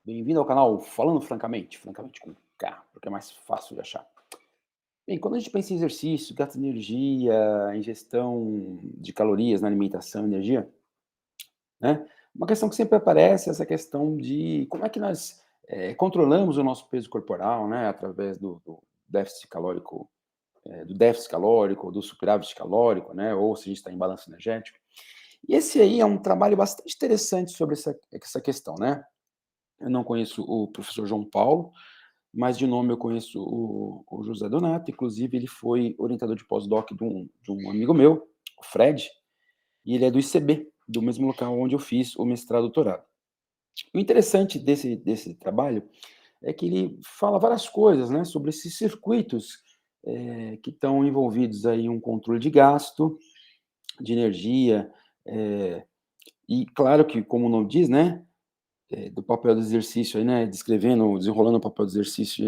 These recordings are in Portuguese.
Bem-vindo ao canal Falando Francamente, francamente com K, porque é mais fácil de achar. Bem, quando a gente pensa em exercício, gasto de energia, ingestão de calorias na alimentação, energia, né? Uma questão que sempre aparece é essa questão de como é que nós controlamos o nosso peso corporal, né? Através do déficit calórico, do superávit calórico, né? Ou se a gente está em balanço energético. E esse aí é um trabalho bastante interessante sobre essa questão, né? Eu não conheço o professor João Paulo, mas de nome eu conheço o José Donato, inclusive ele foi orientador de pós-doc de um amigo meu, o Fred, e ele é do ICB, do mesmo local onde eu fiz o mestrado e doutorado. O interessante desse trabalho é que ele fala várias coisas, né, sobre esses circuitos, que estão envolvidos aí em um controle de gasto, de energia, e claro que, como o nome diz, né, do papel do exercício aí, né, descrevendo, desenrolando o papel do exercício,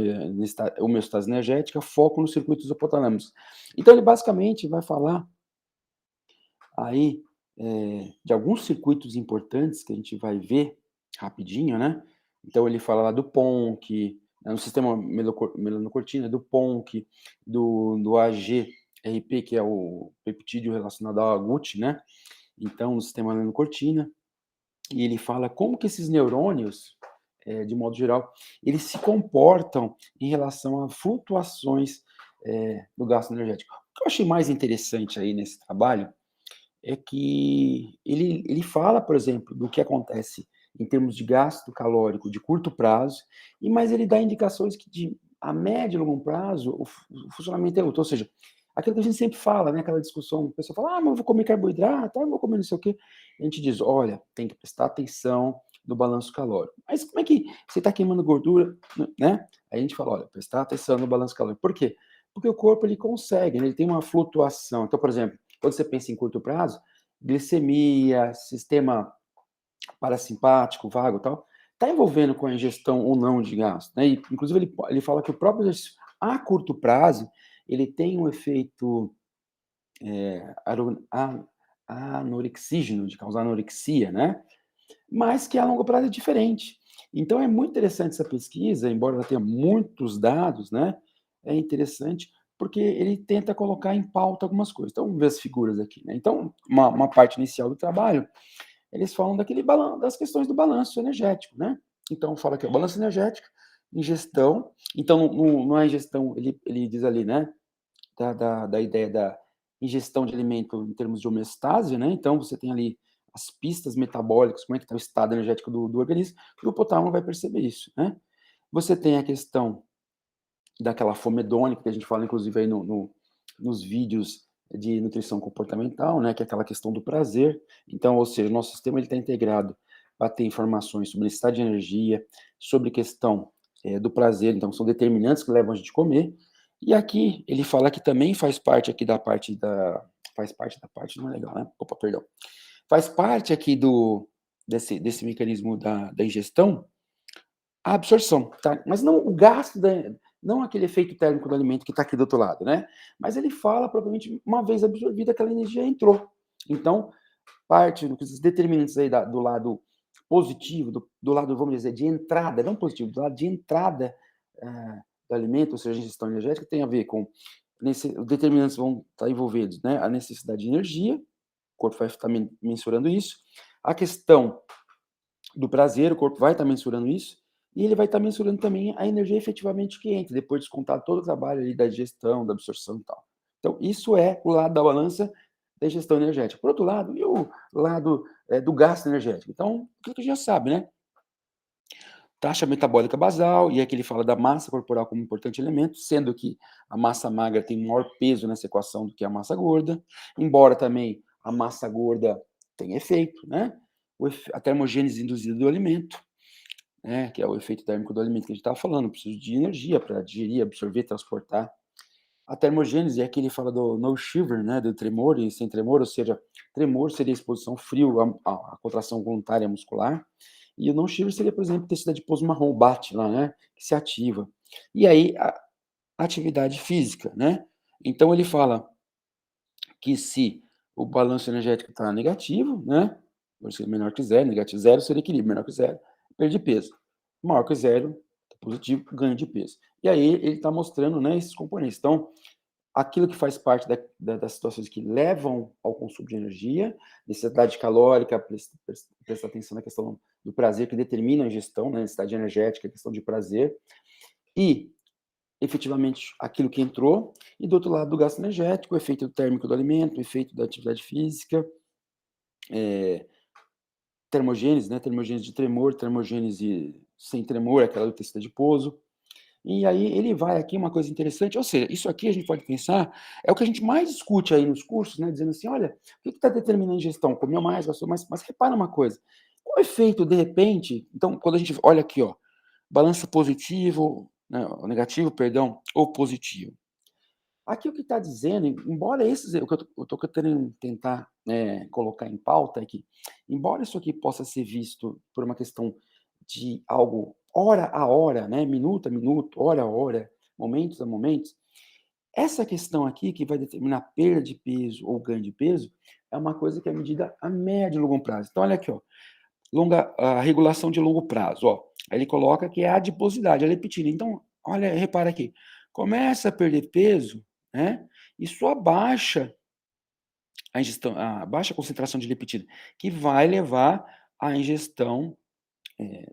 homeostase energética, foco nos circuitos hipotalâmicos. Então ele basicamente vai falar aí, de alguns circuitos importantes que a gente vai ver rapidinho, né. Então ele fala lá do PONC, né, no sistema melanocortina, do PONC, do AGRP, que é o peptídeo relacionado ao AGUT, né, então no sistema melanocortina. E ele fala como que esses neurônios, de modo geral, eles se comportam em relação a flutuações, do gasto energético. O que eu achei mais interessante aí nesse trabalho é que ele fala, por exemplo, do que acontece em termos de gasto calórico de curto prazo, mas ele dá indicações que a médio e longo prazo o funcionamento é outro, ou seja, aquilo que a gente sempre fala, né, aquela discussão, o pessoal fala: "Ah, mas eu vou comer carboidrato, eu vou comer não sei o quê", a gente diz: "Olha, tem que prestar atenção no balanço calórico". Mas como é que você está queimando gordura, né? Aí a gente fala: "Olha, prestar atenção no balanço calórico". Por quê? Porque o corpo ele consegue, né, ele tem uma flutuação. Então, por exemplo, quando você pensa em curto prazo, glicemia, sistema parasimpático, vago, tal, está envolvendo com a ingestão ou não de gasto, né? E, inclusive ele fala que o próprio exercício a curto prazo ele tem um efeito anorexígeno, de causar anorexia, né? Mas que a longo prazo é diferente. Então é muito interessante essa pesquisa, embora ela tenha muitos dados, né? É interessante porque ele tenta colocar em pauta algumas coisas. Então vamos ver as figuras aqui, né? Então uma parte inicial do trabalho, eles falam das questões do balanço energético, né? Então fala que é o balanço energético, ingestão. Então não é ingestão, ele diz ali, né? Da ideia da ingestão de alimento em termos de homeostase, né? Então você tem ali as pistas metabólicas, como é que está o estado energético do organismo, e o hipotálamo vai perceber isso, né? Você tem a questão daquela fome hedônica que a gente fala, inclusive, aí nos vídeos de nutrição comportamental, né? Que é aquela questão do prazer. Então, ou seja, o nosso sistema está integrado para ter informações sobre estado de energia, sobre questão do prazer, então são determinantes que levam a gente a comer. E aqui ele fala que também faz parte aqui da parte da. Faz parte da parte, não é legal, né? Opa, perdão. Faz parte aqui desse mecanismo da ingestão a absorção, tá? Mas não o gasto não aquele efeito térmico do alimento que está aqui do outro lado, né? Mas ele fala propriamente uma vez absorvida aquela energia entrou. Então, parte dos determinantes aí do lado positivo, do lado, vamos dizer, de entrada, não positivo, do lado de entrada do alimento, ou seja, a ingestão energética, tem a ver com os determinantes vão estar envolvidos, né? A necessidade de energia, o corpo vai estar mensurando isso. A questão do prazer, o corpo vai estar mensurando isso, e ele vai estar mensurando também a energia efetivamente que entra, depois de descontar todo o trabalho ali da digestão, da absorção e tal. Então, isso é o lado da balança da ingestão energética. Por outro lado, e o lado do gasto energético? Então, o que a gente já sabe, né? Taxa metabólica basal, e aqui ele fala da massa corporal como importante elemento, sendo que a massa magra tem maior peso nessa equação do que a massa gorda, embora também a massa gorda tenha efeito, né? A termogênese induzida do alimento, né? Que é o efeito térmico do alimento que a gente estava falando, preciso de energia para digerir, absorver, transportar. A termogênese é que ele fala do no shiver, né? Do tremor e sem tremor, ou seja, tremor seria a exposição frio, a contração voluntária muscular, e o non-shiver seria, por exemplo, tecido adiposo marrom, bate lá, né, que se ativa. E aí a atividade física, né. Então ele fala que se o balanço energético está negativo, né, ou seja, menor que zero, negativo zero seria equilíbrio, menor que zero, perde peso. maior que zero, positivo, ganho de peso. E aí ele está mostrando, né, esses componentes. Então, aquilo que faz parte das situações que levam ao consumo de energia, necessidade calórica, prestar atenção na questão do prazer, que determina a ingestão, né, necessidade energética, questão de prazer, e efetivamente aquilo que entrou, e do outro lado do gasto energético, o efeito térmico do alimento, o efeito da atividade física, termogênese, né, termogênese de tremor, termogênese sem tremor, aquela do tecido adiposo. E aí ele vai aqui, uma coisa interessante, ou seja, isso aqui a gente pode pensar, é o que a gente mais discute aí nos cursos, né, dizendo assim, olha, o que está determinando a ingestão? Comeu mais, gastou mais, mas repara uma coisa, qual o efeito, de repente, então, quando a gente olha aqui, ó, balanço positivo, né, negativo, perdão, ou positivo. Aqui o que está dizendo, embora esses, o que eu estou querendo tentar colocar em pauta é que, embora isso aqui possa ser visto por uma questão de algo hora a hora, né, minuto a minuto, hora a hora, momentos a momentos, essa questão aqui que vai determinar perda de peso ou ganho de peso é uma coisa que é medida a médio e longo prazo. Então olha aqui, ó, a regulação de longo prazo, ó. Aí ele coloca que é a adiposidade, a leptina. Então, olha, repara aqui, começa a perder peso, né? Isso abaixa a ingestão, a baixa concentração de leptina, que vai levar à ingestão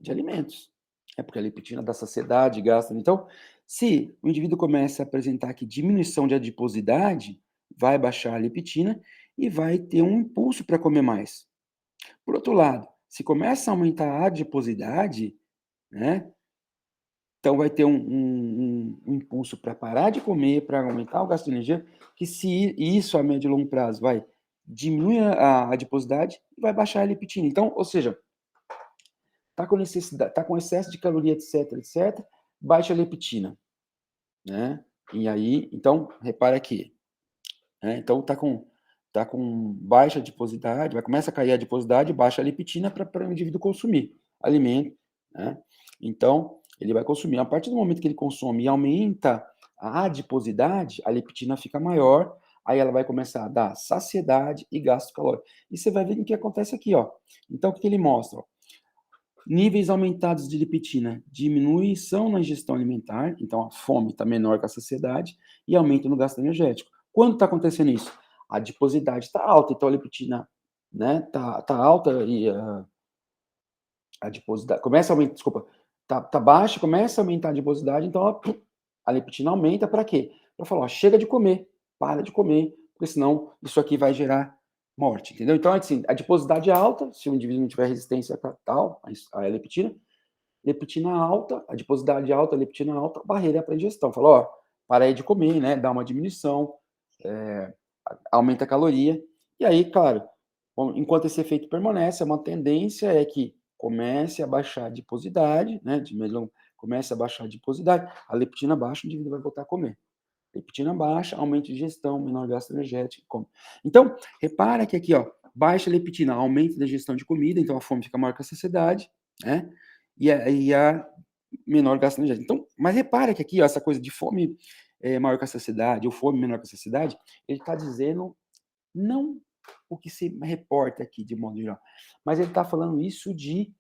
de alimentos. É porque a leptina dá saciedade, gasta. Então, se o indivíduo começa a apresentar aqui diminuição de adiposidade, vai baixar a leptina e vai ter um impulso para comer mais. Por outro lado, se começa a aumentar a adiposidade, né, então vai ter um impulso para parar de comer, para aumentar o gasto de energia, que se isso a médio e longo prazo vai diminuir a adiposidade e vai baixar a leptina. Então, ou seja, tá com necessidade, tá com excesso de caloria, etc, etc, baixa a leptina, né? E aí, então, repara aqui, né? Então tá com baixa adiposidade, vai começa a cair a adiposidade, baixa a leptina para o indivíduo consumir alimento, né? Então, ele vai consumir. A partir do momento que ele consome e aumenta a adiposidade, a leptina fica maior, aí ela vai começar a dar saciedade e gasto calórico. E você vai ver o que acontece aqui, ó. Então, o que ele mostra? Ó? Níveis aumentados de leptina, diminuição na ingestão alimentar, então a fome está menor que a saciedade, e aumento no gasto energético. Quando está acontecendo isso? A adiposidade está alta, então a leptina, né, tá alta e a adiposidade começa a aumentar, desculpa, tá baixa, começa a aumentar a adiposidade, então a leptina aumenta para quê? Para falar, ó, chega de comer, para de comer, porque senão isso aqui vai gerar morte, entendeu? Então, assim, a adiposidade é alta, se o indivíduo não tiver resistência tal, a leptina alta, adiposidade alta, leptina alta, barreira para ingestão. Fala, ó, para aí de comer, né? Dá uma diminuição, aumenta a caloria. E aí, claro, enquanto esse efeito permanece, uma tendência é que comece a baixar a adiposidade, né? Comece a baixar a adiposidade, a leptina baixa, o indivíduo vai voltar a comer. Leptina baixa, aumento de digestão, menor gasto energético. Come. Então, repara que aqui, ó, baixa leptina, aumento da digestão de comida, então a fome fica maior que a saciedade, né? E a menor gasto energético. Então, mas repara que aqui, ó, essa coisa de fome maior que a saciedade, ou fome menor que a saciedade, ele está dizendo não o que se reporta aqui, de modo geral, mas ele está falando isso de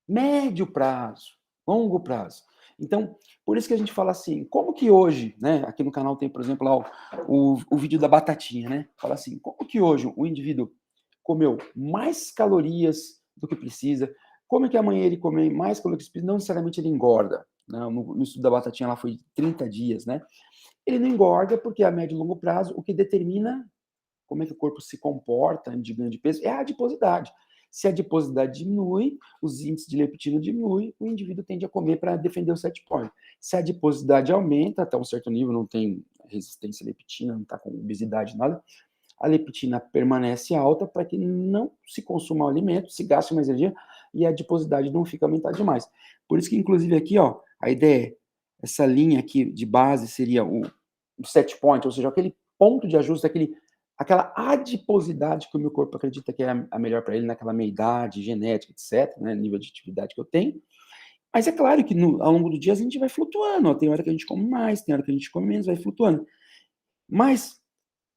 médio prazo, longo prazo. Então, por isso que a gente fala assim, como que hoje, né, aqui no canal tem, por exemplo, lá o vídeo da batatinha, né? Fala assim, como que hoje o indivíduo comeu mais calorias do que precisa, como que amanhã ele come mais calorias do que precisa, não necessariamente ele engorda. Né? No estudo da batatinha lá foi 30 dias, né? Ele não engorda porque a médio e longo prazo, o que determina como é que o corpo se comporta de ganho de peso é a adiposidade. Se a adiposidade diminui, os índices de leptina diminuem, o indivíduo tende a comer para defender o set point. Se a adiposidade aumenta até um certo nível, não tem resistência à leptina, não está com obesidade, nada, a leptina permanece alta para que não se consuma o alimento, se gaste mais energia e a adiposidade não fica aumentada demais. Por isso que, inclusive, aqui, ó, a ideia é, essa linha aqui de base seria o set point, ou seja, aquele ponto de ajuste, aquela adiposidade que o meu corpo acredita que é a melhor para ele naquela meia idade, genética, etc., né, nível de atividade que eu tenho. Mas é claro que ao longo do dia a gente vai flutuando, ó, tem hora que a gente come mais, tem hora que a gente come menos, vai flutuando. Mas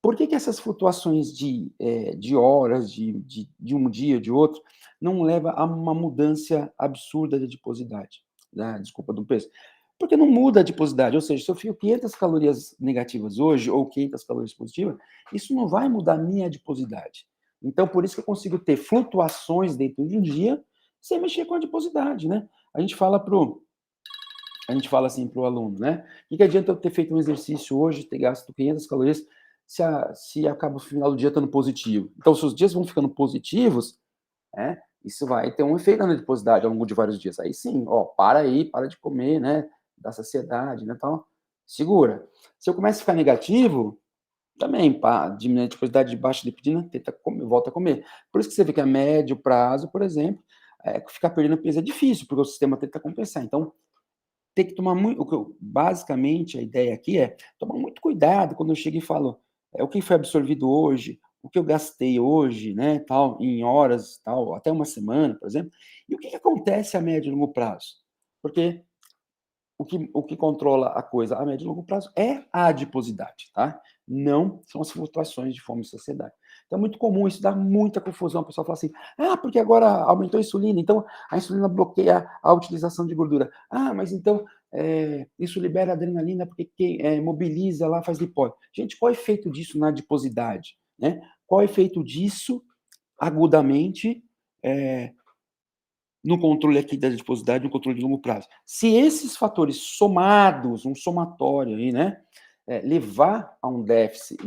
por que essas flutuações de horas, de um dia, de outro, não leva a uma mudança absurda de adiposidade, né, desculpa, do peso. Porque não muda a adiposidade, ou seja, se eu fico 500 calorias negativas hoje ou 500 calorias positivas, isso não vai mudar a minha adiposidade. Então, por isso que eu consigo ter flutuações dentro de um dia sem mexer com a adiposidade, né? A gente fala assim para o aluno, né? O que adianta eu ter feito um exercício hoje, ter gasto 500 calorias, se acaba o final do dia estando positivo? Então, se os dias vão ficando positivos, né, isso vai ter um efeito na adiposidade ao longo de vários dias. Aí sim, ó, para aí, para de comer, né? Da saciedade, né? Tal. Segura. Se eu começo a ficar negativo, também, pá, diminui a adiposidade de baixa lipidina, tenta comer, volta a comer. Por isso que você vê que a médio prazo, por exemplo, ficar perdendo peso é difícil, porque o sistema tenta compensar. Então, tem que tomar muito. Basicamente, a ideia aqui é tomar muito cuidado quando eu chego e falo o que foi absorvido hoje, o que eu gastei hoje, né, tal, em horas, tal, até uma semana, por exemplo, e o que acontece a médio e longo prazo. Porque o que controla a coisa a médio e longo prazo é a adiposidade, tá? Não são as flutuações de fome e saciedade. Então é muito comum, isso dá muita confusão. O pessoal fala assim: ah, porque agora aumentou a insulina, então a insulina bloqueia a utilização de gordura. Ah, mas então isso libera adrenalina porque mobiliza lá, faz lipólise. Gente, qual é o efeito disso na adiposidade? Né? Qual é o efeito disso agudamente no controle aqui da adiposidade, no controle de longo prazo? Se esses fatores somados, um somatório aí, né, levar a um déficit,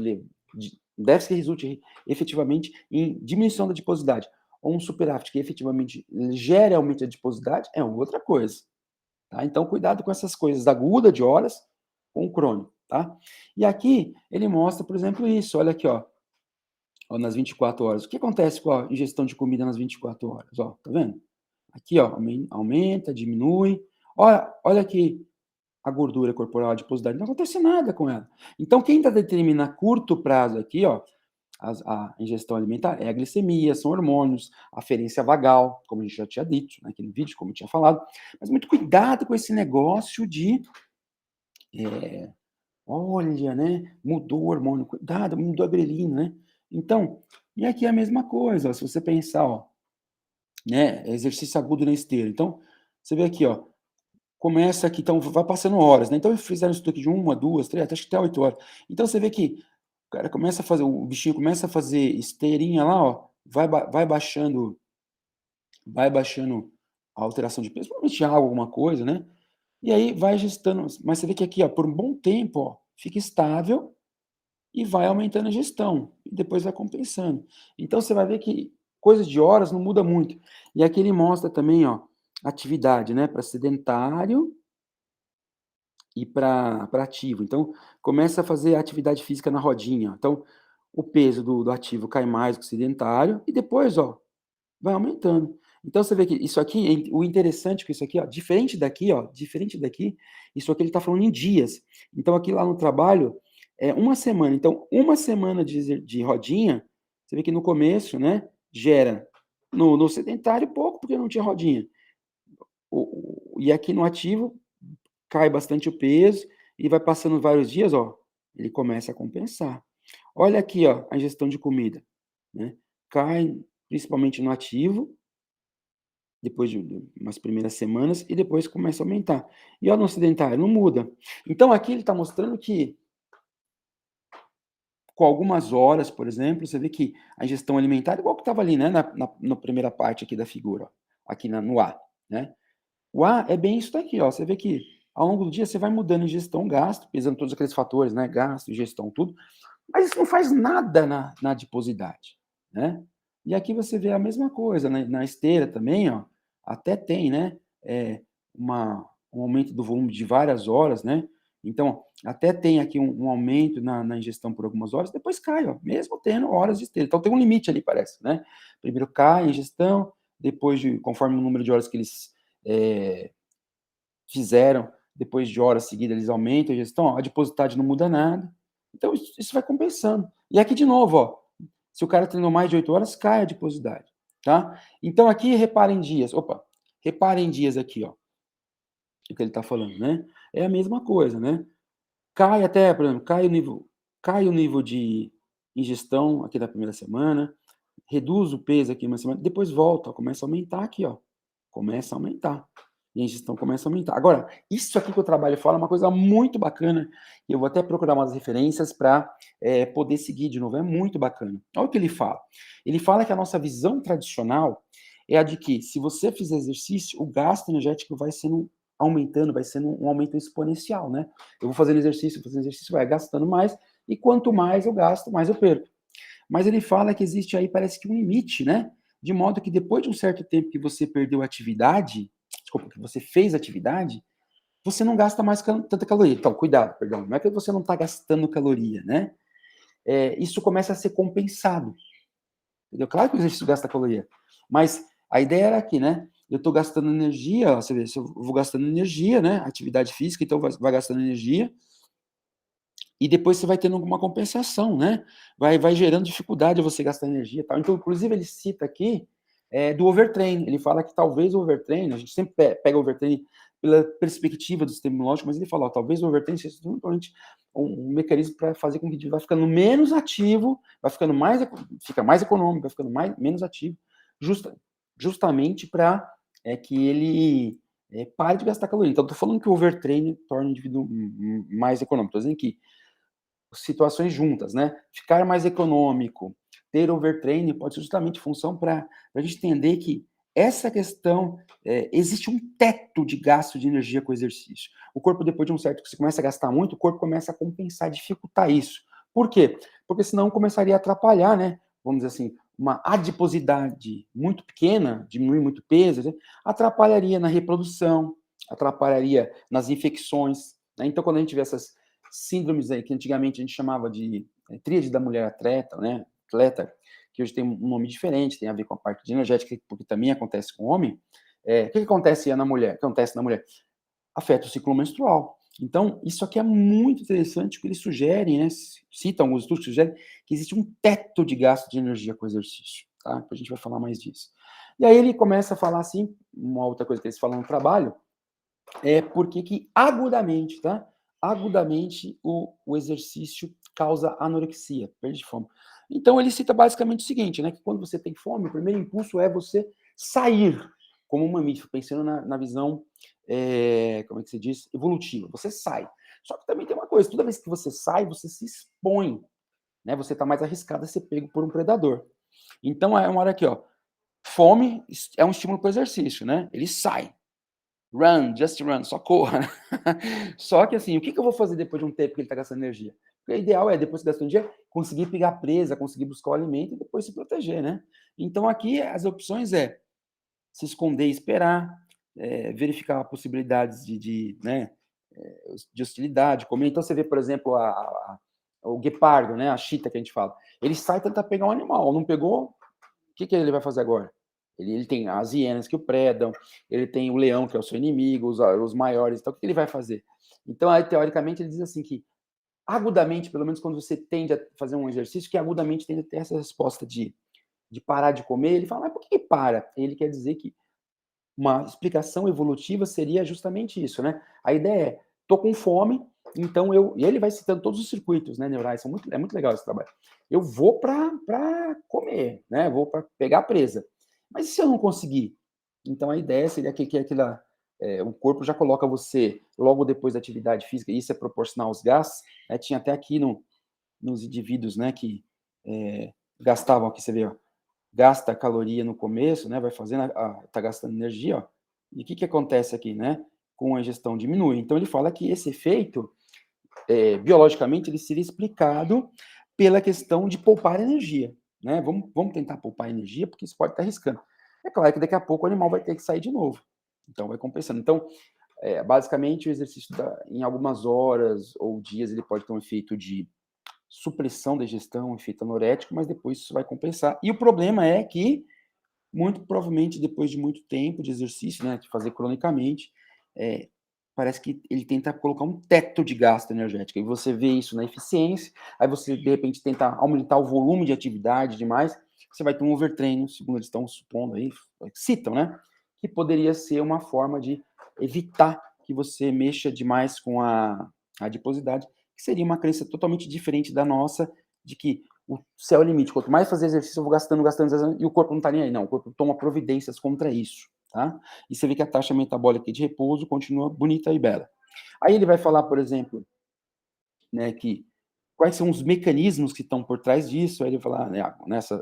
um déficit que resulte efetivamente em diminuição da adiposidade, ou um superávit que efetivamente gere aumento da adiposidade, é outra coisa, tá? Então, cuidado com essas coisas aguda de horas com o crônico, tá? E aqui ele mostra, por exemplo, isso. Olha aqui, ó, nas 24 horas. O que acontece com a ingestão de comida nas 24 horas? Ó, tá vendo? Aqui, ó, aumenta, diminui. Olha aqui a gordura corporal, a adiposidade, não acontece nada com ela. Então, quem está determinando a curto prazo aqui, ó, a ingestão alimentar é a glicemia, são hormônios, a aferência vagal, como a gente já tinha dito naquele vídeo, como eu tinha falado. Mas muito cuidado com esse negócio de, olha, né, mudou o hormônio, cuidado, mudou a grelina, né? Então, e aqui é a mesma coisa, ó, se você pensar, ó, né, exercício agudo na esteira. Então, você vê aqui, ó, começa aqui, então vai passando horas, né? Então fizeram isso aqui de 1, 2, 3, acho que até 8 horas. Então você vê que o cara começa a fazer, o bichinho começa a fazer esteirinha lá, ó, vai baixando a alteração de peso, provavelmente água, alguma coisa, né? E aí vai gestando, mas você vê que aqui, ó, por um bom tempo, ó, fica estável e vai aumentando a gestão, e depois vai compensando. Então você vai ver que coisa de horas não muda muito. E aqui ele mostra também, ó, atividade, né, para sedentário e para ativo. Então, começa a fazer atividade física na rodinha. Então, o peso do ativo cai mais do que o sedentário e depois, ó, vai aumentando. Então você vê que isso aqui, o interessante com isso aqui, ó, diferente daqui, isso aqui ele está falando em dias. Então aqui lá no trabalho é uma semana. Então, uma semana de rodinha, você vê que no começo, né, gera no sedentário pouco, porque não tinha rodinha. E aqui no ativo cai bastante o peso e vai passando vários dias, ó, ele começa a compensar. Olha aqui, ó, a ingestão de comida, né? Cai principalmente no ativo, depois de umas primeiras semanas, e depois começa a aumentar. E ó, no sedentário, não muda. Então aqui ele está mostrando que com algumas horas, por exemplo, você vê que a ingestão alimentar, igual que estava ali, né, na primeira parte aqui da figura, ó, aqui no A, né? O A é bem isso daqui, ó. Você vê que ao longo do dia você vai mudando ingestão, gasto, pesando todos aqueles fatores, né? Gasto, ingestão, tudo. Mas isso não faz nada na adiposidade, né? E aqui você vê a mesma coisa, né? Na esteira também, ó. Até tem, né? Um aumento do volume de várias horas, né? Então, até tem aqui um aumento na ingestão por algumas horas, depois cai, ó, mesmo tendo horas de esteira. Então tem um limite ali, parece, né? Primeiro cai a ingestão, depois conforme o número de horas que eles é, fizeram, depois de horas seguidas eles aumentam a gestão, a adiposidade não muda nada. Então isso vai compensando. E aqui de novo, ó, se o cara treinou mais de 8 horas, cai a adiposidade, tá? Então aqui repara em dias, repara em dias aqui, ó, o que ele está falando, né? É a mesma coisa, né? Cai até, por exemplo, cai o nível de ingestão aqui da primeira semana, reduz o peso aqui uma semana, depois volta, começa a aumentar aqui, ó. Começa a aumentar. E a ingestão começa a aumentar. Agora, isso aqui que o trabalho fala é uma coisa muito bacana, e eu vou até procurar umas referências para poder seguir de novo, é muito bacana. Olha o que ele fala. Ele fala que a nossa visão tradicional é a de que se você fizer exercício, o gasto energético vai sendo aumentando, vai sendo um aumento exponencial, né? Eu vou fazendo exercício, vai gastando mais, e quanto mais eu gasto, mais eu perco. Mas ele fala que existe aí, parece que um limite, né? De modo que depois de um certo tempo que você perdeu a atividade, desculpa, que você fez atividade, você não gasta mais tanta caloria. Então, cuidado, perdão, não é que você não está gastando caloria, né? Isso começa a ser compensado. Entendeu? Claro que o exercício gasta caloria, mas a ideia era aqui, né? Eu estou gastando energia, ó, você vê, se eu vou gastando energia, né? Atividade física, então vai gastando energia, e depois você vai tendo alguma compensação, né? Vai gerando dificuldade você gastar energia e tal. Então, inclusive, ele cita aqui do overtrain. Ele fala que talvez o overtrain, a gente sempre pega o overtrain pela perspectiva do sistema imunológico, mas ele fala, ó, talvez o overtrain seja simplesmente um mecanismo para fazer com que a gente vá ficando menos ativo, vai ficando fica mais econômico, vai ficando menos ativo, justamente para que ele pare de gastar caloria. Então, estou falando que o overtraining torna o indivíduo mais econômico. Estou dizendo que situações juntas, né? Ficar mais econômico, ter overtraining pode ser justamente função para a gente entender que essa questão, existe um teto de gasto de energia com o exercício. O corpo, depois de um certo que você começa a gastar muito, o corpo começa a compensar, dificultar isso. Por quê? Porque senão começaria a atrapalhar, né? Vamos dizer assim, uma adiposidade muito pequena, diminuir muito peso, né? Atrapalharia na reprodução, atrapalharia nas infecções, né? Então, quando a gente vê essas síndromes aí que antigamente a gente chamava de tríade da mulher atleta, né? Atleta, que hoje tem um nome diferente, tem a ver com a parte de energética, porque também acontece com o homem. O que acontece na mulher? O que acontece na mulher? Afeta o ciclo menstrual. Então, isso aqui é muito interessante, porque eles sugerem, né, citam alguns estudos que sugerem que existe um teto de gasto de energia com o exercício, tá? Depois a gente vai falar mais disso. E aí ele começa a falar assim, uma outra coisa que eles falam no trabalho, porque que agudamente, tá? Agudamente o exercício causa anorexia, perda de fome. Então ele cita basicamente o seguinte, né? Que quando você tem fome, o primeiro impulso é você sair como um mamífero, pensando na visão, como é que se diz? Evolutiva. Você sai. Só que também tem uma coisa, toda vez que você sai, você se expõe, né? Você está mais arriscado a ser pego por um predador. Então é uma hora aqui, ó. Fome é um estímulo para o exercício, né? Ele sai. Run, just run, só corra. Só que assim, o que eu vou fazer depois de um tempo que ele está gastando energia? O ideal é, depois que gastou energia, conseguir pegar presa, conseguir buscar o alimento e depois se proteger, né? Então aqui as opções se esconder e esperar, verificar possibilidades né, de hostilidade, comer. Então você vê, por exemplo, o guepardo, né, a chita que a gente fala. Ele sai tentar pegar um animal, não pegou, o que ele vai fazer agora? Ele tem as hienas que o predam, ele tem o leão, que é o seu inimigo, os maiores. Então, o que ele vai fazer? Então, aí, teoricamente, ele diz assim que, agudamente, pelo menos quando você tende a fazer um exercício, que agudamente tende a ter essa resposta de parar de comer, ele fala, mas por que para? Ele quer dizer que uma explicação evolutiva seria justamente isso, né? A ideia é, tô com fome, então e ele vai citando todos os circuitos, né, neurais, é muito legal esse trabalho. Eu vou para comer, né? Vou para pegar a presa. Mas e se eu não conseguir? Então a ideia seria que o corpo já coloca você logo depois da atividade física, e isso é proporcional aos gastos, né? Tinha até aqui nos indivíduos, né, que gastavam, aqui você vê, ó, gasta caloria no começo, né, vai fazendo, tá gastando energia, ó, e o que acontece aqui, né, com a ingestão diminui. Então ele fala que esse efeito, biologicamente, ele seria explicado pela questão de poupar energia, né, vamos tentar poupar energia, porque isso pode estar arriscando. É claro que daqui a pouco o animal vai ter que sair de novo, então vai compensando. Então, basicamente, o exercício em algumas horas ou dias, ele pode ter um efeito de supressão da digestão, efeito anorético, mas depois isso vai compensar. E o problema é que, muito provavelmente, depois de muito tempo de exercício, né, de fazer cronicamente, parece que ele tenta colocar um teto de gasto energético. E você vê isso na eficiência, aí você, de repente, tenta aumentar o volume de atividade demais, você vai ter um overtreino, segundo eles estão supondo aí, citam, né, que poderia ser uma forma de evitar que você mexa demais com a adiposidade, que seria uma crença totalmente diferente da nossa, de que o céu é o limite, quanto mais fazer exercício eu vou gastando, e o corpo não tá nem aí, não, o corpo toma providências contra isso, tá? E você vê que a taxa metabólica de repouso continua bonita e bela. Aí ele vai falar, por exemplo, né, que quais são os mecanismos que estão por trás disso, aí ele vai falar, né,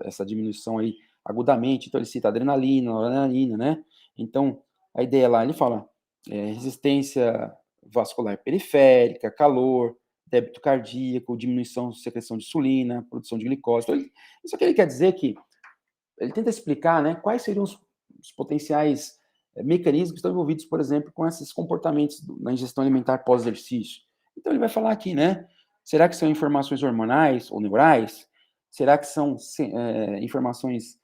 essa diminuição aí agudamente, então ele cita adrenalina, noradrenalina, né? Então, a ideia lá, ele fala resistência vascular periférica, calor, débito cardíaco, diminuição de secreção de insulina, produção de glicose. Então, isso aqui ele quer dizer que ele tenta explicar, né, quais seriam os potenciais mecanismos que estão envolvidos, por exemplo, com esses comportamentos na ingestão alimentar pós-exercício. Então ele vai falar aqui, né, será que são informações hormonais ou neurais? Será que são informações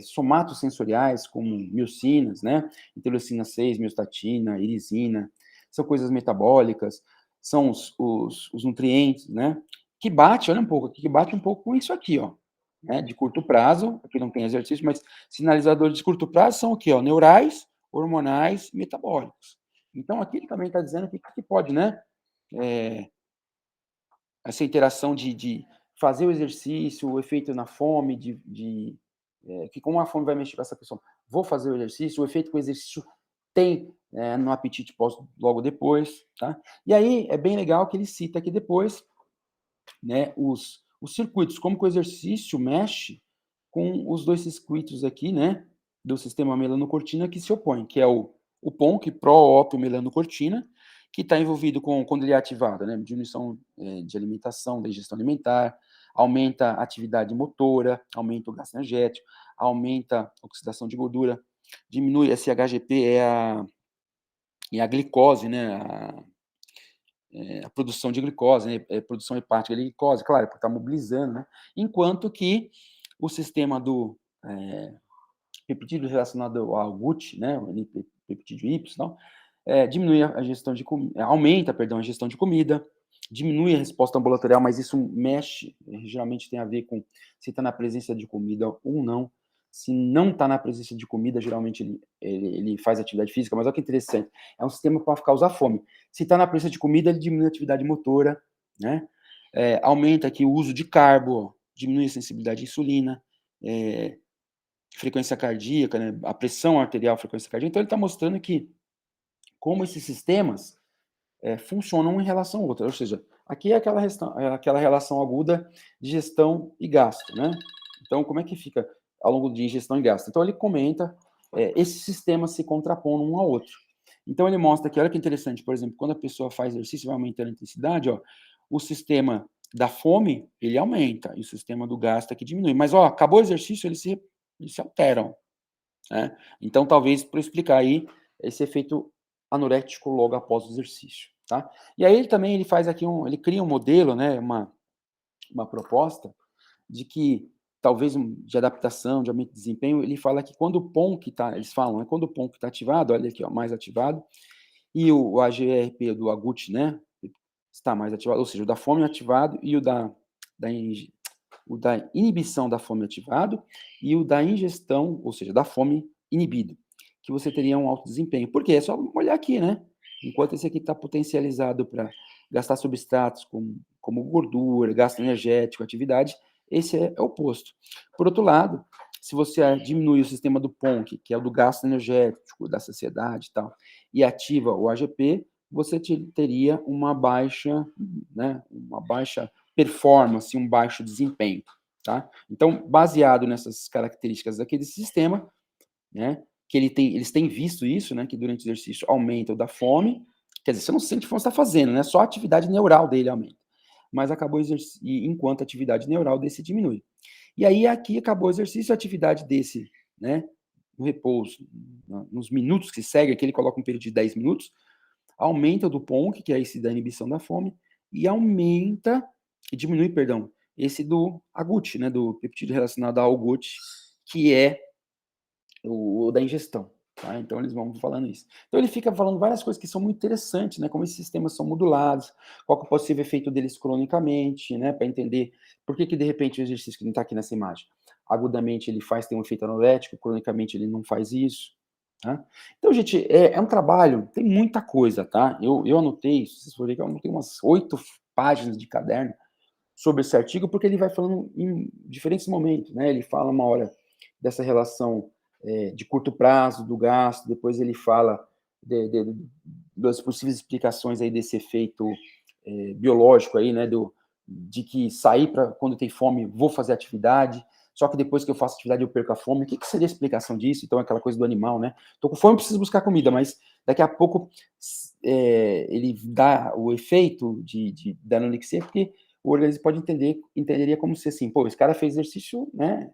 somatosensoriais, como miocinas, né, interleucina 6, miostatina, irisina, são coisas metabólicas, são os nutrientes, né, que bate, olha um pouco aqui, que bate um pouco com isso aqui, ó, né, de curto prazo, aqui não tem exercício, mas sinalizadores de curto prazo são o quê? Ó, neurais, hormonais, metabólicos. Então, aqui ele também está dizendo que pode, né? Essa interação de fazer o exercício, o efeito na fome, que como a fome vai mexer com essa pessoa, vou fazer o exercício, o efeito que o exercício tem no apetite logo depois, tá? E aí é bem legal que ele cita aqui depois, né, os circuitos, como que o exercício mexe com os dois circuitos aqui, né, do sistema melanocortina que se opõem, que é o PONC, pró-ópio-melanocortina, que está envolvido com, quando ele é ativado, né, diminuição de alimentação, da ingestão alimentar, aumenta a atividade motora, aumenta o gasto energético, aumenta a oxidação de gordura, diminui esse HGP, é a glicose, né, a produção de glicose, né, produção hepática de glicose, claro, porque está mobilizando, né? Enquanto que o sistema do peptídeo relacionado ao GUT, né, o peptídeo Y, diminui a gestão de aumenta, perdão, a gestão de comida, diminui a resposta ambulatorial, mas isso mexe, geralmente tem a ver com se está na presença de comida ou não. Se não está na presença de comida, geralmente ele faz atividade física, mas olha que interessante, é um sistema para causar fome. Se está na presença de comida, ele diminui a atividade motora, né? Aumenta aqui o uso de carbo, diminui a sensibilidade à insulina, frequência cardíaca, né? A pressão arterial, frequência cardíaca. Então ele está mostrando que como esses sistemas funcionam em relação a outra. Ou seja, aqui é aquela relação aguda de gestão e gasto, né? Então, como é que fica ao longo de gestão e gasto? Então, ele comenta esses sistemas se contrapondo um ao outro. Então, ele mostra que, olha que interessante, por exemplo, quando a pessoa faz exercício e vai aumentando a intensidade, ó, o sistema da fome, ele aumenta, e o sistema do gasto aqui diminui. Mas, ó, acabou o exercício, eles se alteram, né? Então, talvez, para explicar aí esse efeito anorético logo após o exercício, tá? E aí ele faz aqui ele cria um modelo, né, uma proposta de que talvez de adaptação, de aumento de desempenho, ele fala que quando o PONC está, eles falam, né, quando o PONC está ativado, olha aqui, ó, mais ativado, e o AGRP do AGUT, né, está mais ativado, ou seja, o da fome ativado e o da inibição da fome ativado e o da ingestão, ou seja, da fome inibido, que você teria um alto desempenho. Por quê? É só olhar aqui, né? Enquanto esse aqui está potencializado para gastar substratos como gordura, gasto energético, atividade, esse é o oposto. Por outro lado, se você diminui o sistema do PONC, que é o do gasto energético, da saciedade e tal, e ativa o AGP, você teria uma baixa, né, uma baixa performance, um baixo desempenho, tá? Então, baseado nessas características daquele sistema, né, que eles têm visto isso, né, que durante o exercício aumenta o da fome, quer dizer, você não sente fome, você está fazendo, né, só a atividade neural dele aumenta, mas acabou o exercício, enquanto a atividade neural desse diminui. E aí, aqui acabou o exercício, a atividade desse, né, no repouso, nos minutos que segue, aqui ele coloca um período de 10 minutos, aumenta do PONC, que é esse da inibição da fome, e diminui, perdão, esse do AGUT, né, do peptídeo relacionado ao GUT, que é o da ingestão, tá? Então eles vão falando isso. Então ele fica falando várias coisas que são muito interessantes, né, como esses sistemas são modulados, qual que é o possível efeito deles cronicamente, né, para entender por que de repente o exercício que não está aqui nessa imagem, agudamente ele tem um efeito anorético, cronicamente ele não faz isso, tá? Então, gente, é um trabalho, tem muita coisa, tá? Eu anotei, se vocês forem ver, eu anotei umas 8 páginas de caderno sobre esse artigo, porque ele vai falando em diferentes momentos, né? Ele fala uma hora dessa relação de curto prazo, do gasto, depois ele fala das possíveis explicações aí desse efeito biológico aí, né? De que sair para quando tem fome, vou fazer atividade, só que depois que eu faço atividade eu perco a fome. O que seria a explicação disso? Então, aquela coisa do animal, né? Tô com fome, preciso buscar comida, mas daqui a pouco ele dá o efeito da anorexia, porque o organismo pode entenderia como se assim, pô, esse cara fez exercício, né?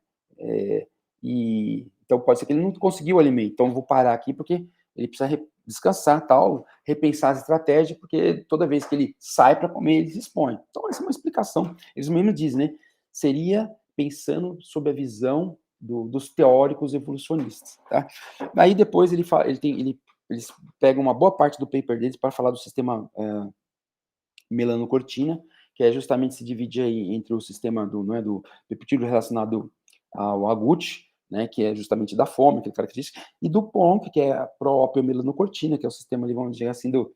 E então pode ser que ele não conseguiu o alimento, então eu vou parar aqui porque ele precisa descansar, tal, repensar as estratégias, porque toda vez que ele sai para comer, ele se expõe. Então essa é uma explicação. Eles mesmo dizem, né? Seria pensando sob a visão dos teóricos evolucionistas, tá? Aí depois eles pegam uma boa parte do paper deles para falar do sistema melanocortina, que é justamente se divide aí entre o sistema do peptídeo relacionado ao agut, né, que é justamente da fome, que é característica, e do PONC, que é a própria melanocortina, que é o sistema, vamos dizer assim, do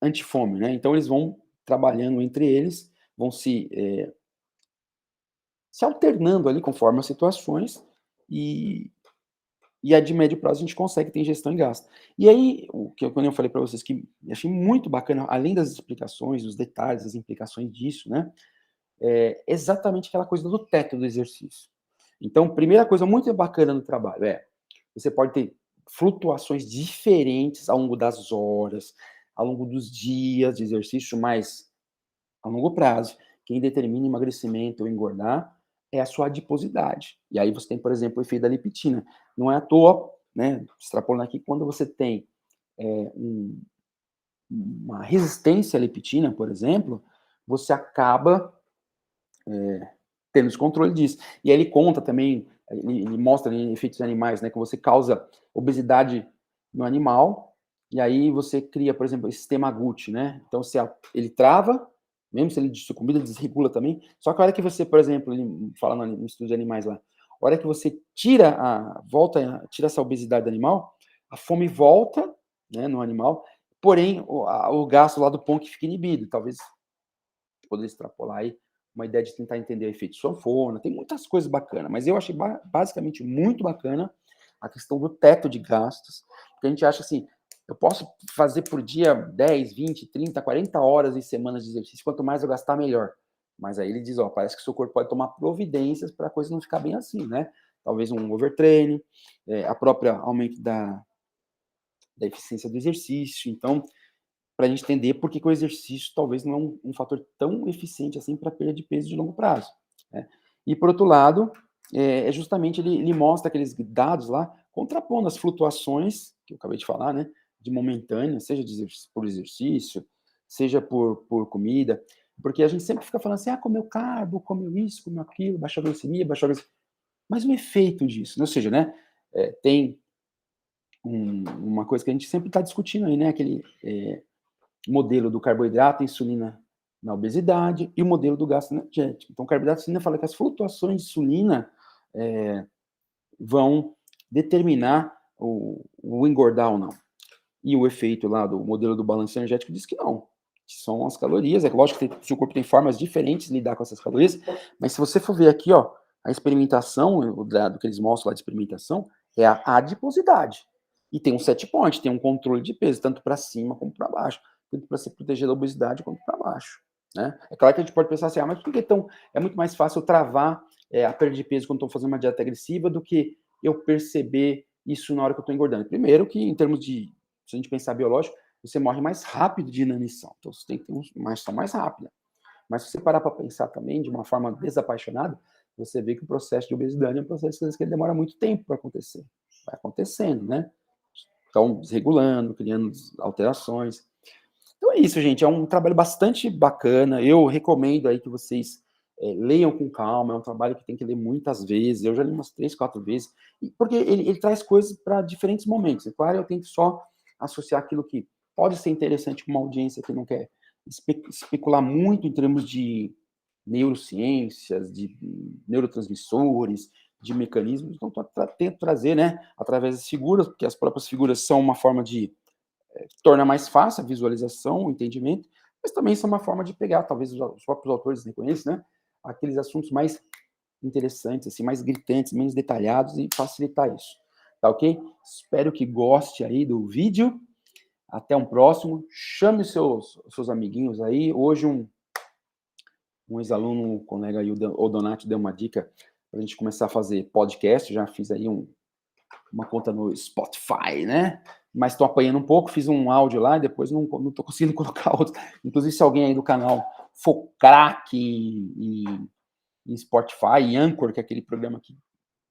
antifome, né? Então eles vão trabalhando entre eles, vão se alternando ali conforme as situações, e a de médio prazo a gente consegue ter gestão em gasto. E aí, quando eu falei para vocês que achei muito bacana, além das explicações, os detalhes, as implicações disso, né? Exatamente aquela coisa do teto do exercício. Então, primeira coisa muito bacana no trabalho você pode ter flutuações diferentes ao longo das horas, ao longo dos dias de exercício, mas a longo prazo, quem determina emagrecimento ou engordar é a sua adiposidade. E aí você tem, por exemplo, o efeito da leptina. Não é à toa, né, extrapolando aqui, quando você tem uma resistência à leptina, por exemplo, você acaba tendo descontrole disso. E aí ele conta também, ele mostra em efeitos animais, né, que você causa obesidade no animal, e aí você cria, por exemplo, esse sistema agut, né? Então, ele trava, mesmo se ele sucumbir, ele desregula também. Só que a hora que você, por exemplo, ele fala no estudo de animais lá, a hora que você tira essa obesidade do animal, a fome volta, né, no animal, porém, o gasto lá do PONC fica inibido. Talvez poder extrapolar aí uma ideia de tentar entender o efeito sanfona, tem muitas coisas bacanas, mas eu achei basicamente muito bacana a questão do teto de gastos, porque a gente acha assim, eu posso fazer por dia 10, 20, 30, 40 horas em semanas de exercício, quanto mais eu gastar, melhor. Mas aí ele diz, parece que o seu corpo pode tomar providências para a coisa não ficar bem assim, né? Talvez um overtraining, a própria aumento da eficiência do exercício. Então, para a gente entender por que o exercício talvez não é um fator tão eficiente assim para perda de peso de longo prazo, né? E, por outro lado, justamente ele mostra aqueles dados lá, contrapondo as flutuações, que eu acabei de falar, né, de momentânea, seja por exercício, seja por comida, porque a gente sempre fica falando assim, comeu carbo, comeu isso, comeu aquilo, baixou a glicemia, mas o efeito disso, ou seja, né, tem uma coisa que a gente sempre está discutindo aí, né, aquele modelo do carboidrato, insulina na obesidade, e o modelo do gasto energético. Então, o carboidrato e insulina fala que as flutuações de insulina vão determinar o engordar ou não. E o efeito lá do modelo do balanço energético diz que não. Que são as calorias. É lógico que o seu corpo tem formas diferentes de lidar com essas calorias, mas se você for ver aqui, a experimentação, o dado que eles mostram lá de experimentação, é a adiposidade. E tem um set point, tem um controle de peso, tanto para cima como para baixo, tanto para se proteger da obesidade quanto para baixo. Né? É claro que a gente pode pensar assim, mas por que então é muito mais fácil eu travar a perda de peso quando estou fazendo uma dieta agressiva do que eu perceber isso na hora que eu estou engordando? Primeiro que, em termos de, se a gente pensar biológico, você morre mais rápido de inanição. Então, você tem que ter uma ação mais rápida. Mas se você parar para pensar também de uma forma desapaixonada, você vê que o processo de obesidade é um processo que ele demora muito tempo para acontecer. Vai acontecendo, né? Então, desregulando, criando alterações. Então é isso, gente. É um trabalho bastante bacana. Eu recomendo aí que vocês leiam com calma. É um trabalho que tem que ler muitas vezes. Eu já li umas 3, 4 vezes. Porque ele traz coisas para diferentes momentos. É claro, eu tento só associar aquilo que pode ser interessante com uma audiência que não quer especular muito em termos de neurociências, de neurotransmissores, de mecanismos. Então, tento trazer, né, através das figuras, porque as próprias figuras são uma forma de torna mais fácil a visualização, o entendimento, mas também são uma forma de pegar, talvez os próprios autores reconheçam, né, aqueles assuntos mais interessantes, assim, mais gritantes, menos detalhados e facilitar isso. Tá ok? Espero que goste aí do vídeo. Até um próximo. Chame os seus amiguinhos aí. Hoje um ex-aluno, um colega aí, o Donati, deu uma dica para a gente começar a fazer podcast. Já fiz aí uma conta no Spotify, né? Mas estou apanhando um pouco, fiz um áudio lá e depois não estou conseguindo colocar outro. Inclusive, se alguém aí do canal for craque em Spotify, em Anchor, que é aquele programa que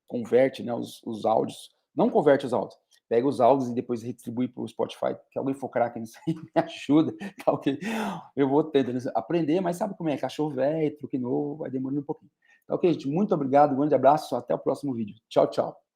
converte, né, os áudios, não converte os áudios, pega os áudios e depois retribui para o Spotify, que alguém for craque nisso aí, me ajuda, tá ok? Eu vou tentando aprender, mas sabe como é? Cachorro velho, truque novo, vai demorando um pouquinho. Tá ok, gente? Muito obrigado, um grande abraço, até o próximo vídeo. Tchau, tchau.